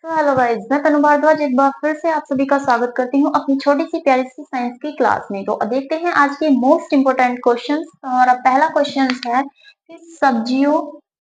तो hello guys, मैं तनु भारद्वाज एक बार फिर से आप सभी का स्वागत करती हूँ अपनी छोटी सी प्यारी सी साइंस की क्लास में। तो अब देखते हैं आज के मोस्ट इम्पोर्टेंट क्वेश्चंस। तो हमारा पहला क्वेश्चन है कि सब्जियों,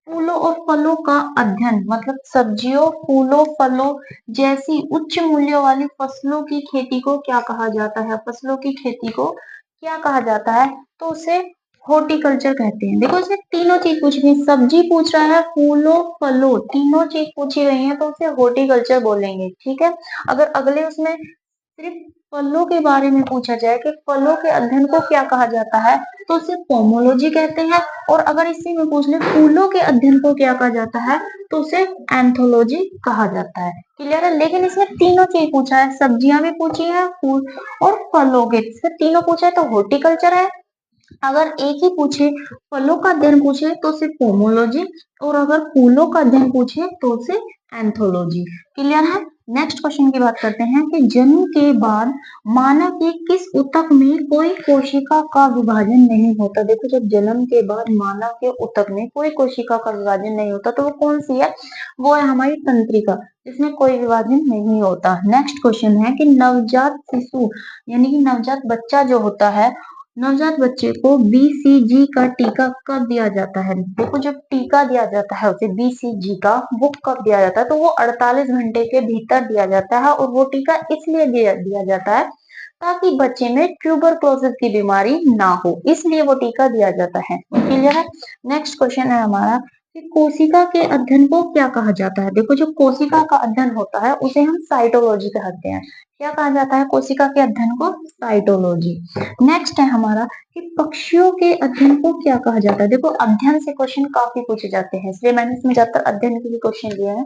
फूलों और फलों का अध्ययन मतलब सब्जियों, फूलों, फलों जैसी उच्च मूल्यों वाली फसलों की खेती को क्या कहा जाता है? फसलों की खेती को क्या कहा जाता है? तो उसे हॉर्टिकल्चर कहते हैं। देखो इसमें तीनों चीज पूछी गई, सब्जी पूछ रहा है, फूलों फलों तीनों चीज पूछी गई है, तो उसे हॉर्टिकल्चर बोलेंगे। ठीक है। अगर अगले उसमें सिर्फ फलों के बारे में पूछा जाए कि फलों के अध्ययन को क्या कहा जाता है, तो उसे पोमोलॉजी कहते हैं। और अगर इसी में पूछ ले फूलों के अध्ययन को क्या कहा जाता है, तो उसे एंथोलॉजी कहा जाता है। क्लियर है। लेकिन इसमें तीनों चीज पूछा है, सब्जियां भी पूछी है, फूल और फलों के तीनों पूछा है, तो हॉर्टिकल्चर है। अगर एक ही पूछे, फलों का अध्ययन पूछे तो सिर्फ पोमोलॉजी, और अगर फूलों का अध्ययन पूछे तो उसे एंथोलॉजी। क्लियर है। नेक्स्ट क्वेश्चन की बात करते हैं कि जन्म के बाद मानव के किस ऊतक में कोई कोशिका का विभाजन नहीं होता। देखो जब जन्म के बाद मानव के ऊतक में कोई कोशिका का विभाजन नहीं होता तो वो कौन सी है? वो है हमारी तंत्रिका, जिसमें कोई विभाजन नहीं होता। नेक्स्ट क्वेश्चन है कि नवजात शिशु यानी कि नवजात बच्चा जो होता है, नवजात बच्चे को बीसीजी का टीका कब दिया जाता है? देखो जब टीका दिया जाता है उसे बीसीजी का, वो कब दिया जाता है? तो वो 48 घंटे के भीतर दिया जाता है। और वो टीका इसलिए दिया जाता है ताकि बच्चे में ट्यूबरक्लोसिस की बीमारी ना हो, इसलिए वो टीका दिया जाता है। क्लियर है। नेक्स्ट क्वेश्चन है हमारा कि कोशिका के अध्ययन को क्या कहा जाता है? देखो जो कोशिका का अध्ययन होता है उसे हम साइटोलॉजी कहते हैं। क्या कहा जाता है कोशिका के अध्ययन को? साइटोलॉजी। नेक्स्ट है हमारा कि पक्षियों के अध्ययन को क्या कहा जाता है? देखो अध्ययन से क्वेश्चन काफी पूछे जाते हैं, इसलिए मैंने इसमें ज्यादातर अध्ययन के लिए क्वेश्चन लिए हैं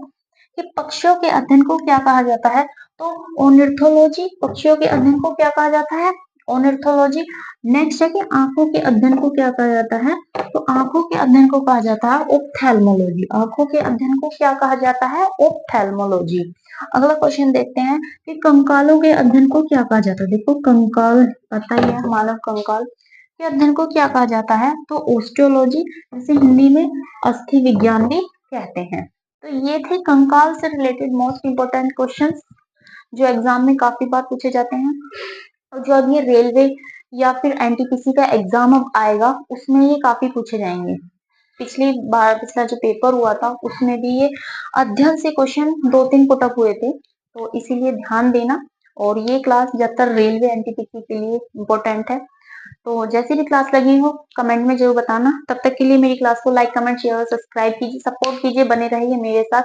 कि पक्षियों के अध्ययन को क्या कहा जाता है? तो ऑर्निथोलॉजी। पक्षियों के अध्ययन को क्या कहा जाता है? ऑर्निथोलॉजी। नेक्स्ट है कि आंखों के अध्ययन को क्या कहा जाता है? तो आंखों के अध्ययन को कहा जाता है ऑप्थेल्मोलॉजी। आंखों के अध्ययन को क्या कहा जाता है? ऑप्थेल्मोलॉजी। अगला क्वेश्चन देखते हैं कि कंकालों के अध्ययन को क्या कहा जाता है? देखो कंकाल पता ही है, मानव कंकाल के अध्ययन को क्या कहा जाता है? तो ओस्टियोलॉजी, जिसे हिंदी में अस्थि विज्ञान भी कहते हैं। तो ये थे कंकाल से रिलेटेड मोस्ट इंपोर्टेंट क्वेश्चंस जो एग्जाम में काफी बार पूछे जाते हैं। और जो अब ये रेलवे या फिर एनटीपीसी का एग्जाम अब आएगा उसमें ये काफी पूछे जाएंगे। पिछली बार पिछला जो पेपर हुआ था उसमें भी ये अध्ययन से क्वेश्चन 2-3 पुटअप हुए थे, तो इसीलिए ध्यान देना। और ये क्लास ज्यादातर रेलवे एनटीपीसी के लिए इम्पोर्टेंट है। तो जैसी भी क्लास लगी हो कमेंट में जरूर बताना। तब तक के लिए मेरी क्लास को लाइक, कमेंट, शेयर और सब्सक्राइब कीजिए, सपोर्ट कीजिए, बने रहिए मेरे साथ।